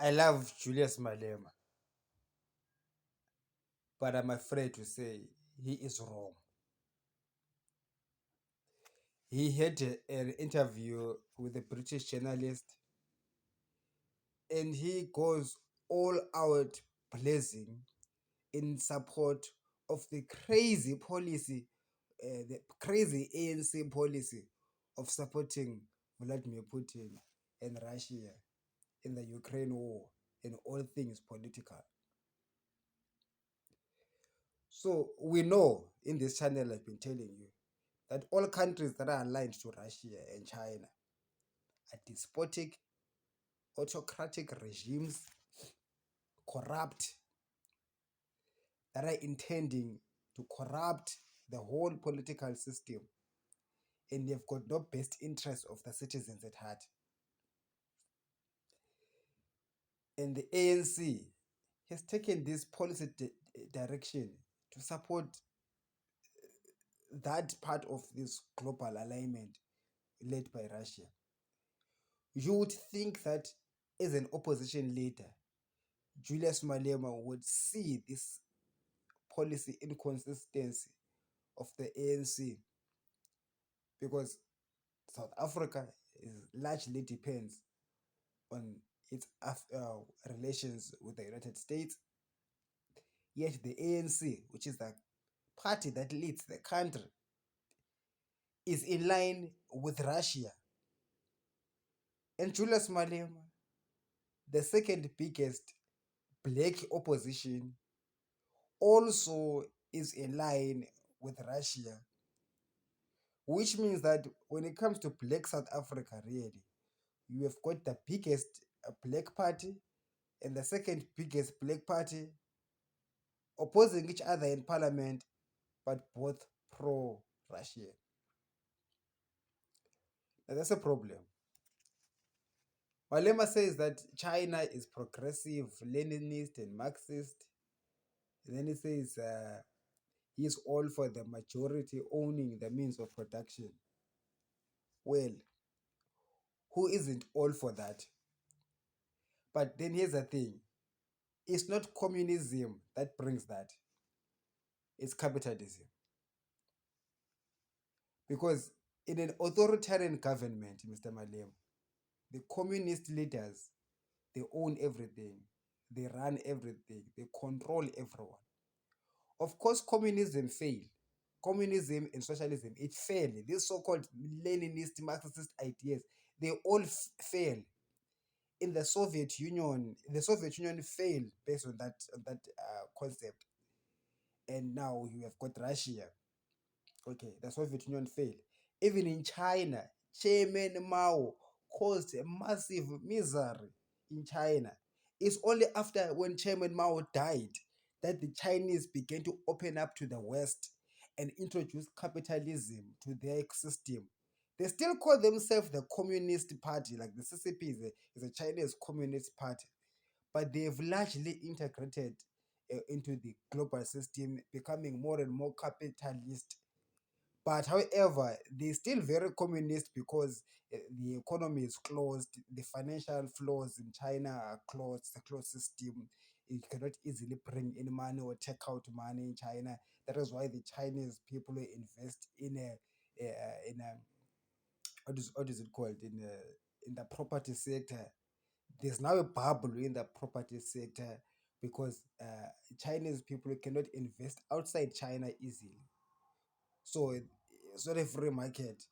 I love Julius Malema, but I'm afraid to say he is wrong. He had an interview with a British journalist and he goes all out blazing in support of the crazy policy, the crazy ANC policy of supporting Vladimir Putin and Russia in the Ukraine war and all things political. So we know in this channel I've been telling you that all countries that are aligned to Russia and China are despotic, autocratic regimes, corrupt, that are intending to corrupt the whole political system, and they've got no best interest of the citizens at heart. And the ANC has taken this policy direction to support that part of this global alignment led by Russia. You would think that as an opposition leader, Julius Malema would see this policy inconsistency of the ANC, because South Africa is largely depends on its relations with the United States. Yet the ANC, which is the party that leads the country, is in line with Russia. And Julius Malema, the second biggest black opposition, also is in line with Russia, which means that when it comes to black South Africa, really, you have got the biggest black party and the second biggest black party opposing each other in parliament, but both pro-Russia. Now that's a problem. Malema says that China is progressive, Leninist, and Marxist. And then he says he's all for the majority owning the means of production. Well, who isn't all for that? But then here's the thing, it's not communism that brings that, it's capitalism. Because in an authoritarian government, Mr. Malema, the communist leaders, they own everything, they run everything, they control everyone. Of course, communism failed. Communism and socialism, it failed. These so-called Leninist, Marxist ideas, they all fail. In the Soviet Union failed based on that concept. And now you have got Russia. Okay, the Soviet Union failed. Even in China, Chairman Mao caused a massive misery in China. It's only after when Chairman Mao died that the Chinese began to open up to the West and introduce capitalism to their system. They still call themselves the Communist Party, like the CCP is a Chinese Communist Party, but they've largely integrated into the global system, becoming more and more capitalist. But however, they're still very communist because the economy is closed, the financial flows in China are closed, it's a closed system. You cannot easily bring in money or take out money in China. That is why the Chinese people invest in a what is it called, in the property sector. There's now a bubble in the property sector because Chinese people cannot invest outside China easily. So it's not a free market.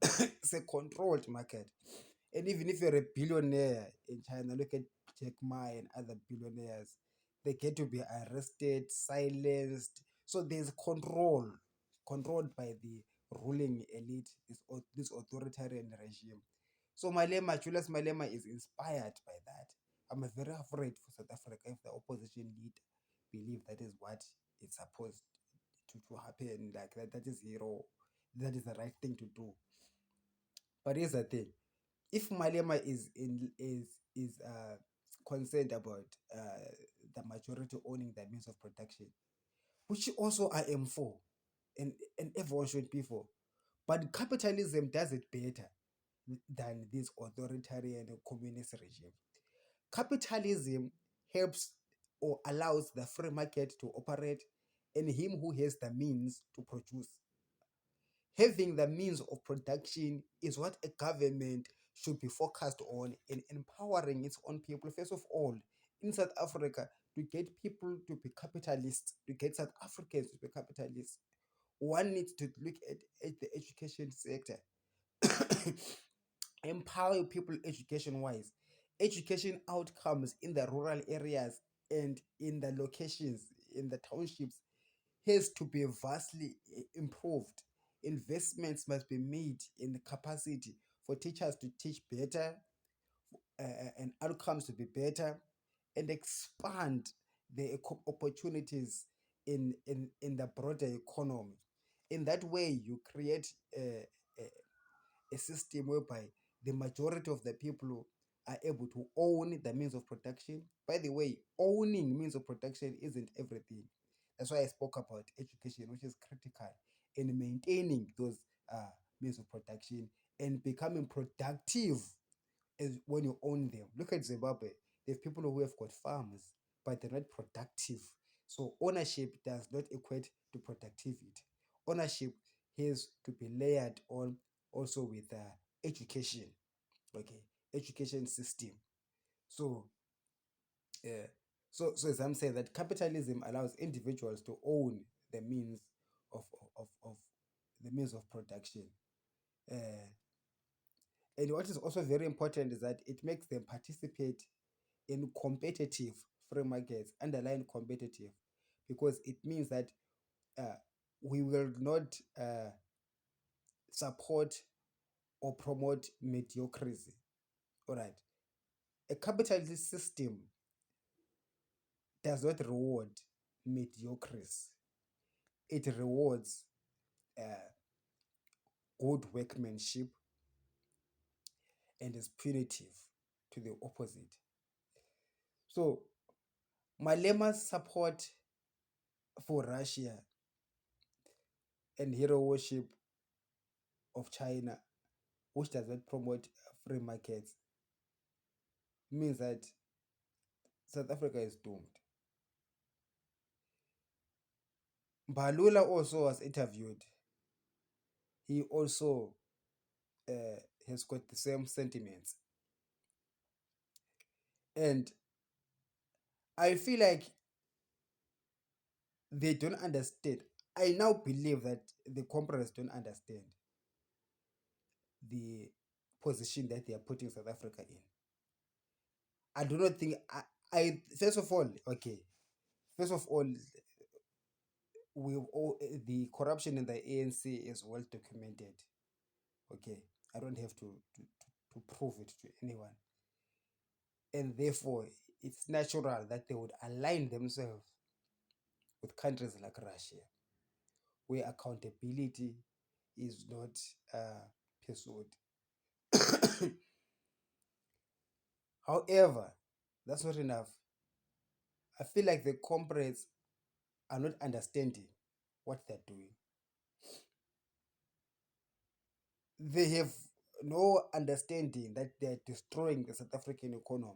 It's a controlled market. And even if you're a billionaire in China, look at Jack Ma and other billionaires, they get to be arrested, silenced. So there's control, controlled by the ruling elite, this authoritarian regime. So Julius Malema is inspired by that. I'm very afraid for South Africa if the opposition leader believe that is what it's supposed to happen, like that is hero, that is the right thing to do. But here's the thing, if Malema is concerned about the majority owning the means of production, which also I am for, and everyone should be for, but capitalism does it better than this authoritarian communist regime. Capitalism helps or allows the free market to operate, and him who has the means to produce. Having the means of production is what a government should be focused on in empowering its own people. First of all, in South Africa, to get people to be capitalists, to get South Africans to be capitalists, one needs to look at the education sector. Empower people education wise. Education outcomes in the rural areas and in the locations, in the townships, has to be vastly improved. Investments must be made in the capacity for teachers to teach better, and outcomes to be better, and expand the opportunities in the broader economy. In that way, you create a system whereby the majority of the people are able to own the means of production. By the way, owning means of production isn't everything. That's why I spoke about education, which is critical in maintaining those means of production and becoming productive is when you own them. Look at Zimbabwe. There's people who have got farms, but they're not productive. So ownership does not equate to productivity. Ownership has to be layered on also with education. Okay, education system. So, uh, so as I'm saying that capitalism allows individuals to own the means of the means of production. Uh, and what is also very important is that it makes them participate in competitive free markets, underline competitive, because it means that uh, we will not support or promote mediocrity. All right. A capitalist system does not reward mediocrity, it rewards uh, good workmanship and is punitive to the opposite. So, Malema's support for Russia and hero worship of China, which does not promote free markets, means that South Africa is doomed. Balula also was interviewed. He also has got the same sentiments. And I feel like they don't understand. I now believe that the comrades don't understand the position that they are putting South Africa in. I do not think I first of all, okay, first of all, we all the corruption in the ANC is well documented. Okay, I don't have to prove it to anyone, and therefore it's natural that they would align themselves with countries like Russia, where accountability is not pursued. However, that's not enough. I feel like the comrades are not understanding what they're doing. They have no understanding that they're destroying the South African economy.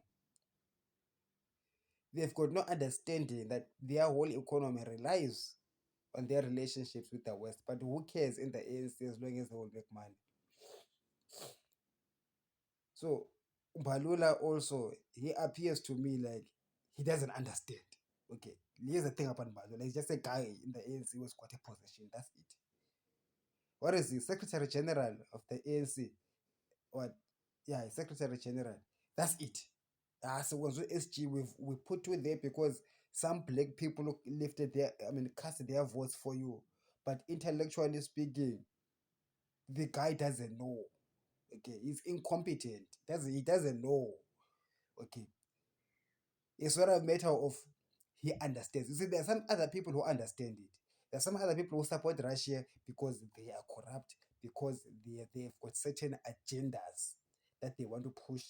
They've got no understanding that their whole economy relies on their relationships with the West. But who cares in the ANC as long as they will make money? So Balula also, he appears to me like he doesn't understand. Okay, here's the thing about Balula. He's just a guy in the ANC who's got a position. That's it. What is he? Secretary General of the ANC. What? Yeah, Secretary General. That's it. So was SG we put you there because some black people lifted their cast their votes for you. But intellectually speaking, the guy doesn't know. Okay, he's incompetent. He doesn't know. Okay. It's not a matter of he understands. You see, there are some other people who understand it. There are some other people who support Russia because they are corrupt, because they've got certain agendas that they want to push,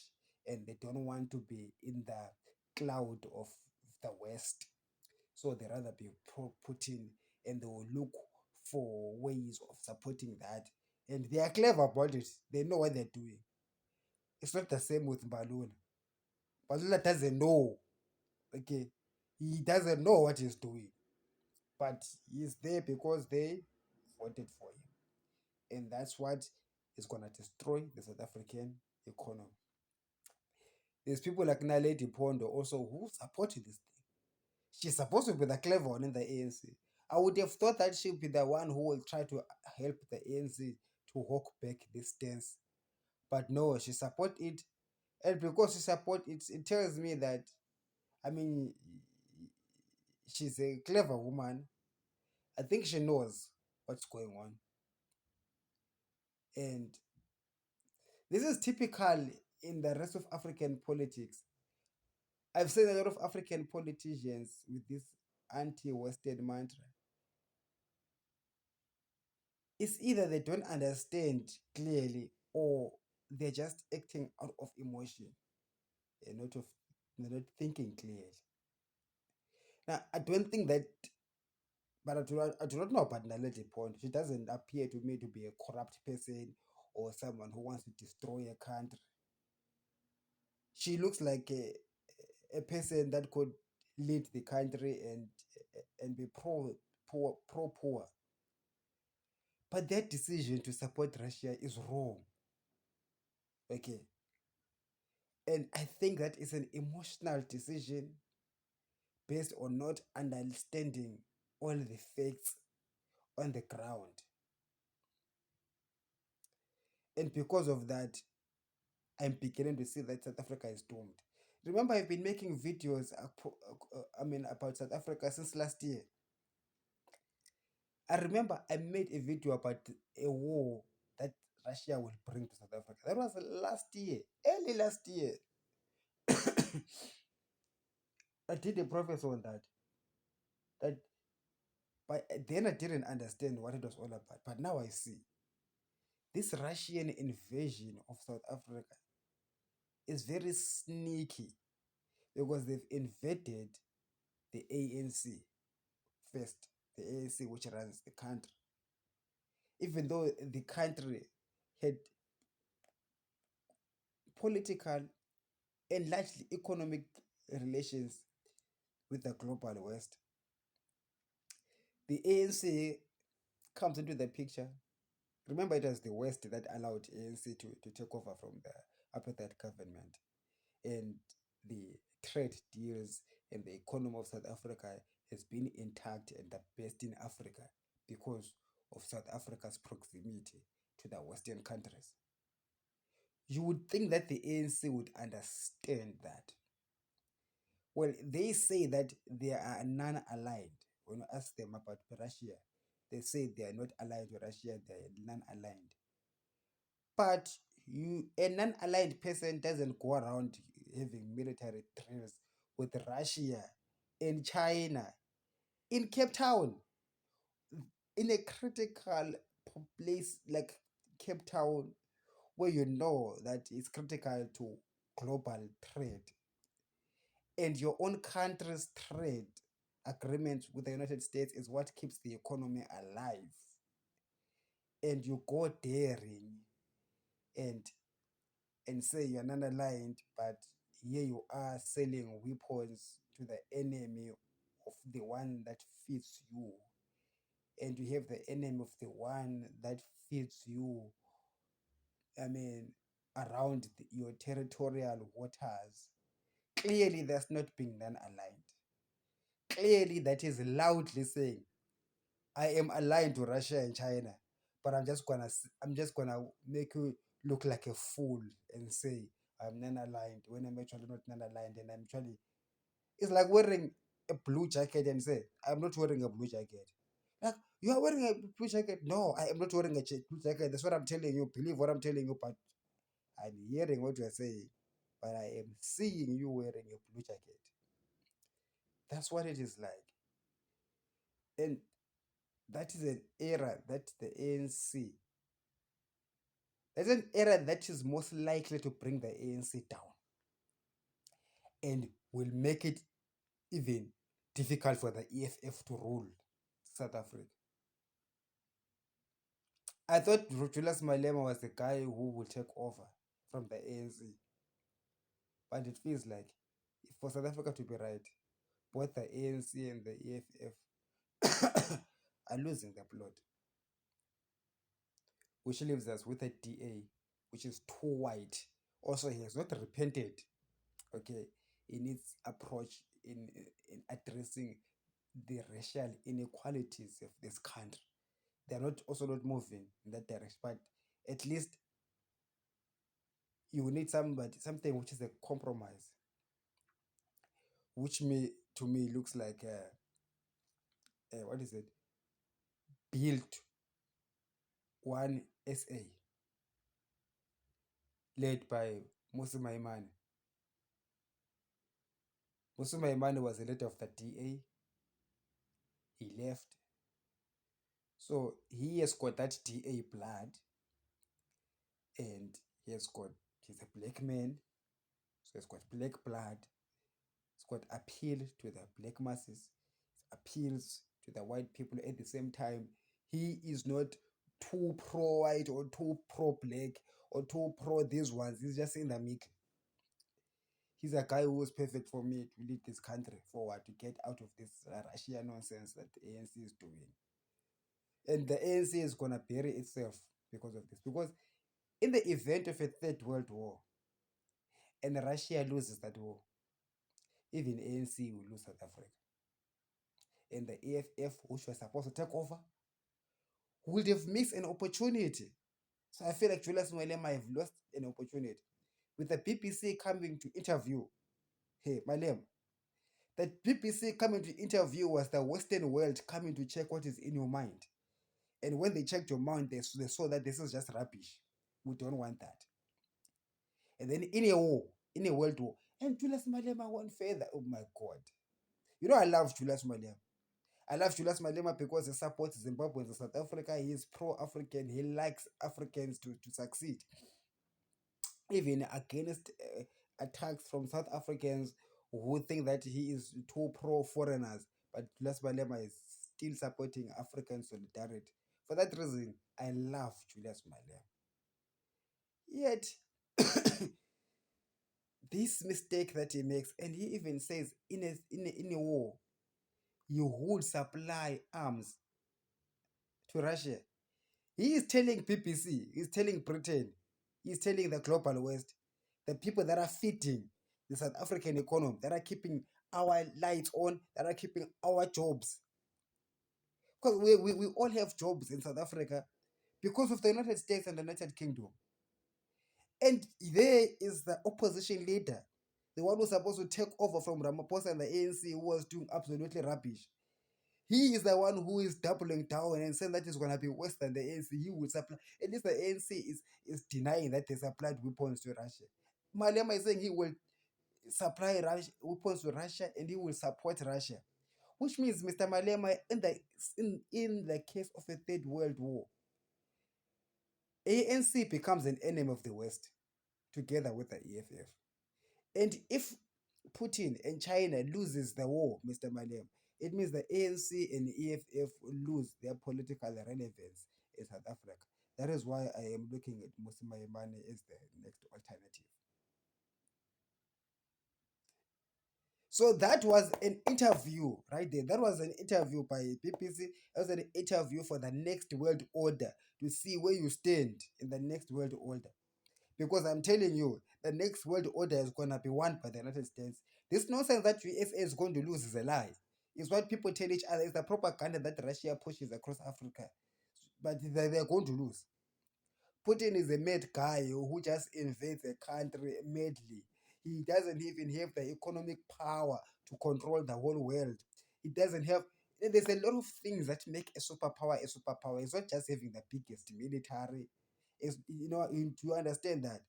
and they don't want to be in the cloud of the West. So they rather be Putin, and they will look for ways of supporting that. And they are clever about it. They know what they're doing. It's not the same with Balloon. But Lula doesn't know. Okay, he doesn't know what he's doing, but he's there because they voted for him, and that's what is gonna destroy the South African economy. There's people like Naledi Pondo also who supported this thing. She's supposed to be the clever one in the ANC. I would have thought that she'll be the one who will try to help the ANC to hawk back this stance. But no, she support it. And because she support it, it tells me that, I mean, she's a clever woman. I think she knows what's going on. And this is typical in the rest of African politics. I've seen a lot of African politicians with this anti-Western mantra. It's either they don't understand clearly or they're just acting out of emotion and they're not thinking clearly. Now, I don't think that, but I do not know about Naledi Point. She doesn't appear to me to be a corrupt person or someone who wants to destroy a country. She looks like a person that could lead the country and be pro poor. But that decision to support Russia is wrong. Okay. And I think that is an emotional decision based on not understanding all the facts on the ground. And because of that, I'm beginning to see that South Africa is doomed. Remember, I've been making videos about South Africa since last year. I remember I made a video about a war that Russia will bring to South Africa. That was last year, early last year. I did a prophecy on that. That but then I didn't understand what it was all about. But now I see this Russian invasion of South Africa is very sneaky because they've invaded the ANC first, the ANC which runs the country. Even though the country had political and largely economic relations with the global West, the ANC comes into the picture. Remember, it was the West that allowed ANC to take over from the apartheid government. And the trade deals and the economy of South Africa has been intact and the best in Africa because of South Africa's proximity to the Western countries. You would think that the ANC would understand that. Well, they say that they are non-aligned. When you ask them about Russia, they say they are not aligned to Russia, they are non-aligned. But a non-aligned person doesn't go around having military drills with Russia and China in Cape Town, in a critical place like Cape Town, where you know that it's critical to global trade and your own country's trade agreement with the United States is what keeps the economy alive. And you go daring and say you're not aligned, but here you are selling weapons to the enemy of the one that feeds you, and you have the enemy of the one that feeds you. I mean, around your territorial waters. Clearly, that's not being non-aligned. Clearly, that is loudly saying, "I am aligned to Russia and China, but I'm just gonna make you look like a fool and say I'm non-aligned when I'm actually not non-aligned, and I'm actually." It's like wearing a blue jacket and say, "I'm not wearing a blue jacket." Like, you are wearing a blue jacket? No, I am not wearing a blue jacket. That's what I'm telling you. Believe what I'm telling you, but I'm hearing what you're saying, but I am seeing you wearing a blue jacket. That's what it is like. And that is an era that the ANC, that's an era that is most likely to bring the ANC down and will make it even difficult for the EFF to rule South Africa. I thought Julius Malema was the guy who will take over from the ANC. But it feels like for South Africa to be right, both the ANC and the EFF are losing the plot, which leaves us with a DA which is too white. Also, he has not repented, okay, in its approach in addressing the racial inequalities of this country. They are not also not moving in that direction, but at least you need something which is a compromise, which me to me looks like what is it? Built one SA led by Musi Maimane. Musi Maimane was the leader of the DA. He left, so he has got that DA blood, and he's a black man, so he's got black blood. He's got appeal to the black masses, appeals to the white people at the same time. He is not too pro white or too pro black or too pro these ones. He's just in the middle. He's a guy who was perfect for me to lead this country forward, to get out of this Russian nonsense that the ANC is doing. And the ANC is going to bury itself because of this. Because in the event of a third world war and Russia loses that war, even ANC will lose South Africa. And the EFF, which was supposed to take over, would have missed an opportunity. So I feel like Julius Malema have lost an opportunity. With the BBC coming to interview, hey, Malema, that BBC coming to interview was the Western world coming to check what is in your mind. And when they checked your mind, they saw that this is just rubbish. We don't want that. And then in a war, in a world war, and Julius Malema went further. Oh my God. You know, I love Julius Malema. I love Julius Malema because he supports Zimbabwe and South Africa. He is pro-African. He likes Africans to succeed, even against attacks from South Africans who think that he is too pro-foreigners. But Julius Malema is still supporting African solidarity. For that reason, I love Julius Malema. Yet, this mistake that he makes, and he even says in a war, you would supply arms to Russia. He is telling BBC, he's telling Britain, he's telling the global West, the people that are feeding the South African economy, that are keeping our lights on, that are keeping our jobs. Because we all have jobs in South Africa because of the United States and the United Kingdom. And there is the opposition leader, the one who's supposed to take over from Ramaphosa and the ANC, who was doing absolutely rubbish. He is the one who is doubling down and saying that it's going to be worse than the ANC. He will supply. At least the ANC is denying that they supplied weapons to Russia. Malema is saying he will supply weapons to Russia and he will support Russia. Which means, Mr. Malema, in the case of a third world war, ANC becomes an enemy of the West together with the EFF. And if Putin and China loses the war, Mr. Malem, it means the ANC and EFF lose their political relevance in South Africa. That is why I am looking at Musi Maimane as the next alternative. So that was an interview right there. That was an interview by BBC. That was an interview for the next world order, to see where you stand in the next world order. Because I'm telling you, the next world order is going to be won by the United States. This nonsense that USA is going to lose is a lie. It's what people tell each other. It's the propaganda that Russia pushes across Africa. But they're going to lose. Putin is a mad guy who just invades a country madly. He doesn't even have the economic power to control the whole world. He doesn't have. There's a lot of things that make a superpower a superpower. It's not just having the biggest military. It's, you understand that.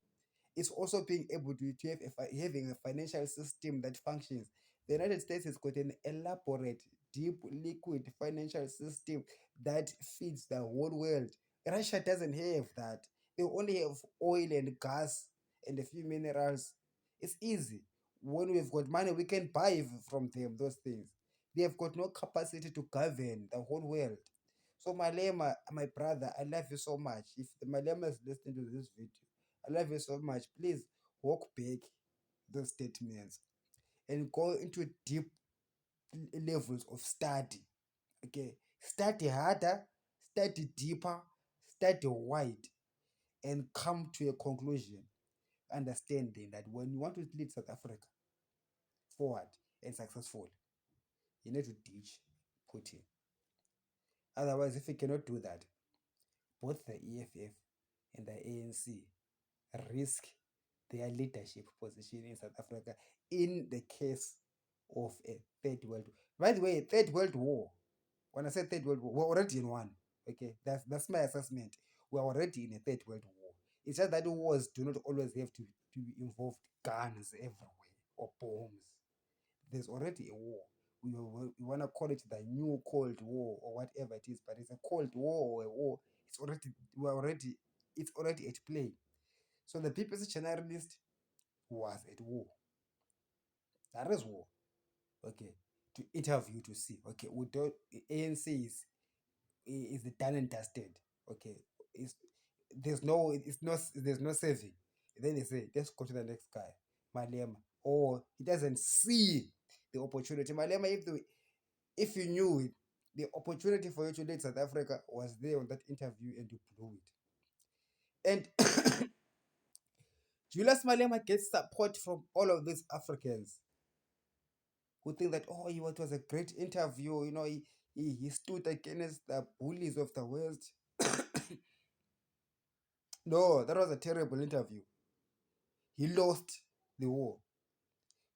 It's also being able to have having a financial system that functions. The United States has got an elaborate, deep, liquid financial system that feeds the whole world. Russia doesn't have that. They only have oil and gas and a few minerals. It's easy. When we've got money, we can buy from them those things. They have got no capacity to govern the whole world. So Malema, my brother, I love you so much. If the Malema is listening to this video, I love you so much. Please walk back. those statements and go into deep levels of study. Okay, study harder, study deeper, study wide, and come to a conclusion, understanding that when you want to lead South Africa forward and successful, you need to ditch Putin. Otherwise, if you cannot do that, both the EFF and the ANC risk their leadership position in South Africa in the case of a third world war. By the way, third world war, when I say third world war, we're already in one. Okay, that's my assessment. We're already in a third world war. It's just that wars do not always have to involve guns everywhere or bombs. There's already a war. We want to call it the new Cold War or whatever it is, but it's a Cold War or a war. It's already at play. So the People's Generalist was at war. That is war. Okay. To interview to see. Okay. We don't ANC is done and dusted. Okay. It's there's no saving. Then they say, let's go to the next guy, Malema. Or he doesn't see the opportunity. Malema, if you knew it, the opportunity for you to lead South Africa was there on that interview and you blew it. And Julius Malema gets support from all of these Africans who think that, oh, it was a great interview. You know, he stood against the bullies of the West. No, that was a terrible interview. He lost the war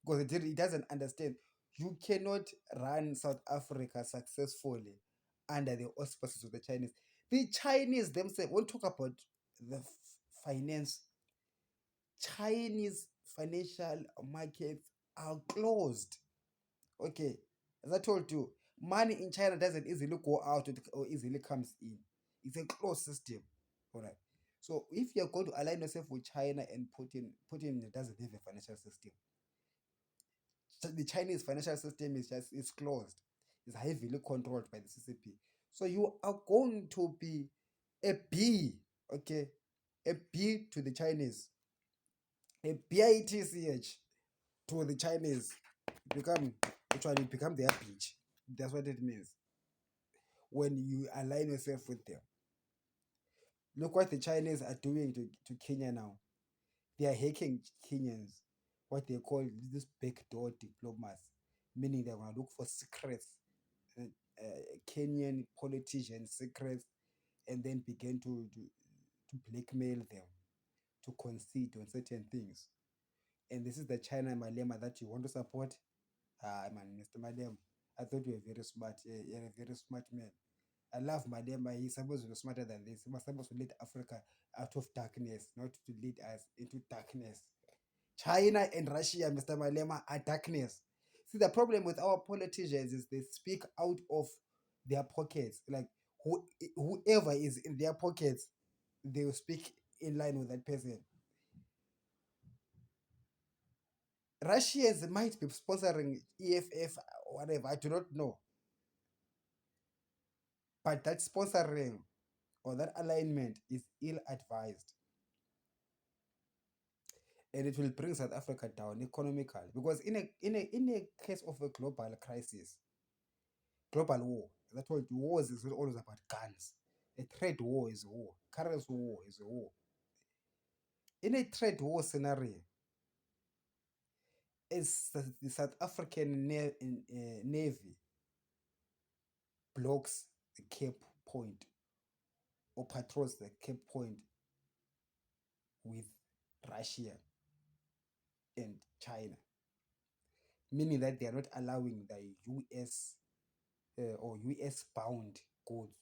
because he doesn't understand. You cannot run South Africa successfully under the auspices of the Chinese. The Chinese themselves, we'll talk about the finance. Chinese financial markets are closed. Okay, as I told you, money in China doesn't easily go out or easily comes in. It's a closed system. All right. So if you're going to align yourself with China and Putin doesn't have a financial system. So the Chinese financial system is closed. It's heavily controlled by the CCP. So you are going to be a B, okay, a B to the Chinese, a BITCH to the Chinese. Become their bitch. That's what it means when you align yourself with them. Look what the Chinese are doing to Kenya now. They are hacking Kenyans, what they call this backdoor diplomas, meaning they're going to look for secrets, uh, Kenyan politicians' secrets, and then begin to blackmail them, to concede on certain things. And this is the China Malema that you want to support. Ah, man, Mr. Malema, I thought you were very smart. You're a very smart man. I love Malema. He's supposed to be smarter than this. He was supposed to lead Africa out of darkness, not to lead us into darkness. China and Russia, Mr. Malema, are darkness. See, the problem with our politicians is they speak out of their pockets. Like whoever is in their pockets, they will speak in line with that person. Russians might be sponsoring EFF or whatever, I do not know. But that sponsoring or that alignment is ill advised. And it will bring South Africa down economically. Because in a case of a global crisis, global war, as I told you, wars is not always about guns. A trade war is a war. Currency war is a war. In a trade war scenario, as the South African Navy blocks the Cape Point or patrols the Cape Point with Russia and China, meaning that they are not allowing the US or US bound goods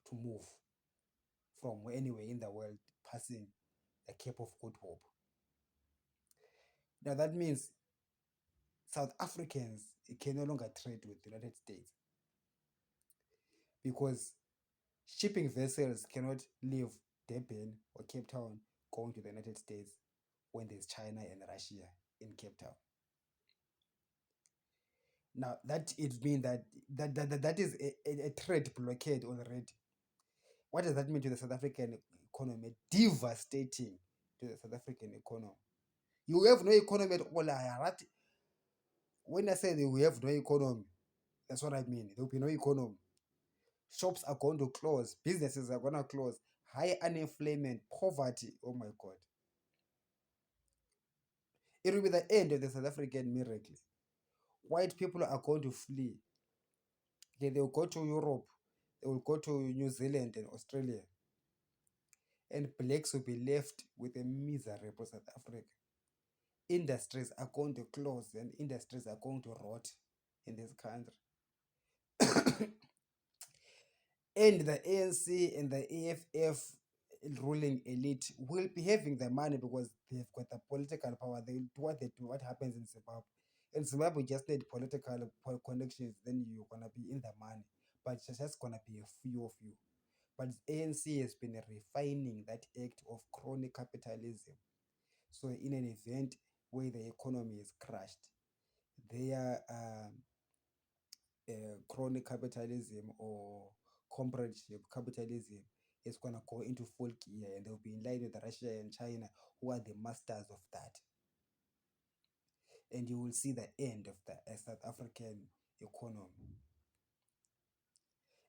to move from anywhere in the world passing the Cape of Good Hope. Now that means South Africans can no longer trade with the United States because shipping vessels cannot leave Durban or Cape Town going to the United States when there's China and Russia in Cape Town. Now that it means that is a trade blockade already. What does that mean to the South African economy? Devastating to the South African economy. You have no economy at all. Right? When I say that we have no economy, that's what I mean. There will be no economy. Shops are going to close. Businesses are going to close. High unemployment, poverty. Oh my God. It will be the end of the South African miracle. White people are going to flee. They will go to Europe. They will go to New Zealand and Australia. And blacks will be left with a miserable South Africa. Industries are going to close and industries are going to rot in this country. And the ANC and the AFF ruling elite will be having the money because they've got the political power. They do what they do. What happens in Zimbabwe? In Zimbabwe, just need political connections, then you're gonna be in the money. But it's just gonna be a few of you. But ANC has been refining that act of crony capitalism. So in an event where the economy is crushed, their crony capitalism or comradeship capitalism is going to go into full gear, and they'll be in line with Russia and China, who are the masters of that. And you will see the end of the South African economy.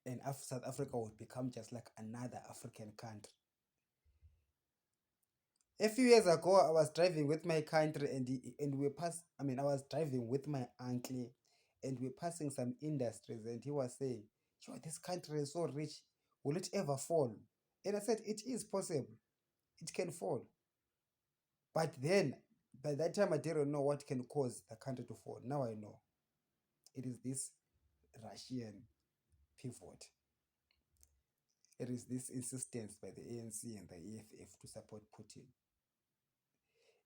And South Africa will become just like another African country. A few years ago, I was driving with my country, and we passed. I mean, I was driving with my uncle, and we're passing some industries, and he was saying, "Yo, this country is so rich. Will it ever fall?" And I said, "It is possible. It can fall." But then, by that time, I didn't know what can cause the country to fall. Now I know. It is this Russian pivot. It is this insistence by the ANC and the EFF to support Putin.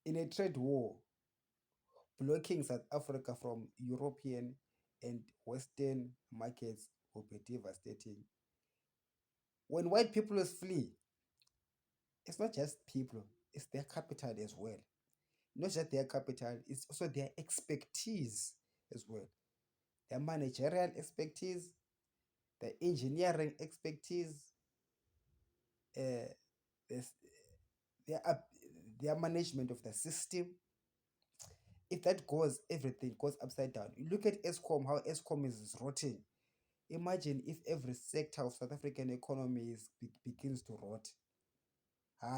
In a trade war, blocking South Africa from European and Western markets will be devastating. When white people flee, it's not just people, it's their capital as well. Not just their capital, it's also their expertise as well. Their managerial expertise, the engineering expertise, uh, there's- their, their management of the system. If that goes, everything goes upside down. You look at ESCOM, how ESCOM is rotting. Imagine if every sector of South African economy begins to rot.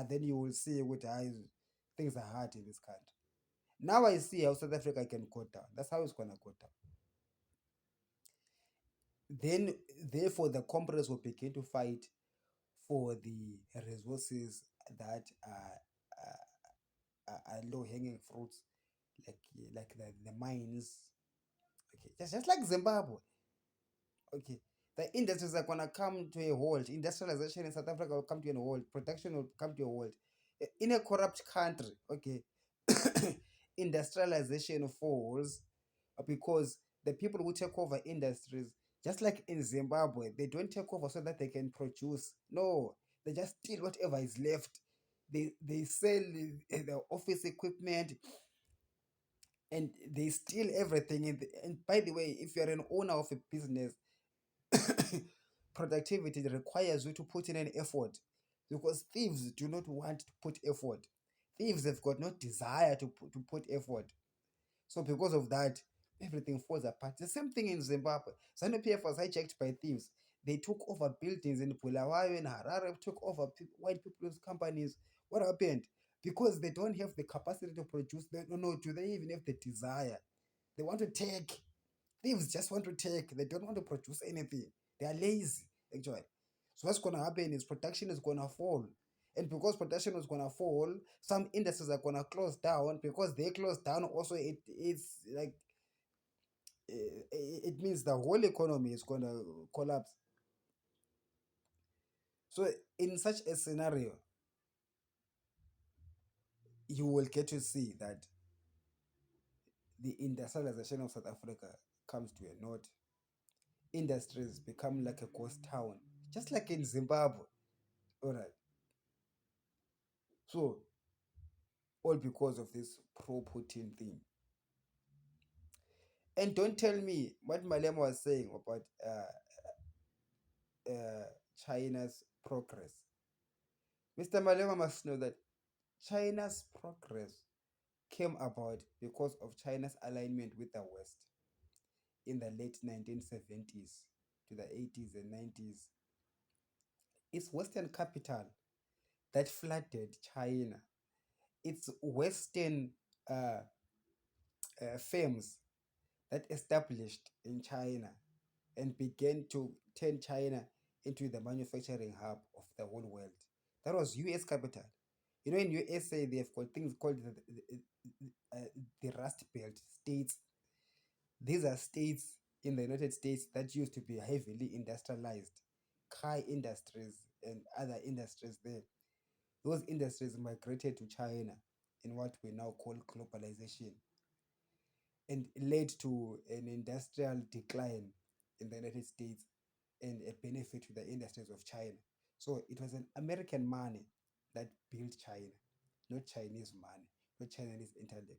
Then you will see what things are hard in this country. Now I see how South Africa can go down. That's how it's gonna go down. Then, therefore, the comrades will begin to fight for the resources that are low-hanging fruits, like the mines. Okay, just like Zimbabwe. Okay, the industries are gonna come to a halt. Industrialization in South Africa will come to a halt. Production will come to a halt. In a corrupt country, okay, industrialization falls because the people who take over industries, just like in Zimbabwe, they don't take over so that they can produce. No, they just steal whatever is left. They sell the office equipment, and they steal everything. And by the way, if you're an owner of a business, productivity requires you to put in an effort, because thieves do not want to put effort. Thieves have got no desire to put effort. So because of that, everything falls apart. The same thing in Zimbabwe. ZANU-PF was hijacked by thieves. They took over buildings in Bulawayo and Harare, took over white people's companies. What happened? Because they don't have the capacity to produce. No, do they even have the desire? They want to take. Thieves just want to take. They don't want to produce anything. They are lazy, actually. So what's going to happen is production is going to fall. And because production is going to fall, some industries are going to close down. Because they close down, also it's like it means the whole economy is going to collapse. So in such a scenario, you will get to see that the industrialization of South Africa comes to a note. Industries become like a ghost town, just like in Zimbabwe. All right. So, all because of this pro Putin thing. And don't tell me what Malema was saying about China's progress. Mr. Malema must know that China's progress came about because of China's alignment with the West in the late 1970s to the 80s and 90s. It's Western capital that flooded China. It's Western uh, firms that established in China and began to turn China into the manufacturing hub of the whole world. That was US capital. You know, in USA, they've got things called the Rust Belt states. These are states in the United States that used to be heavily industrialized, car industries and other industries there. Those industries migrated to China in what we now call globalization and led to an industrial decline in the United States and a benefit to the industries of China. So it was an American money that built China, not Chinese money, not Chinese intellect.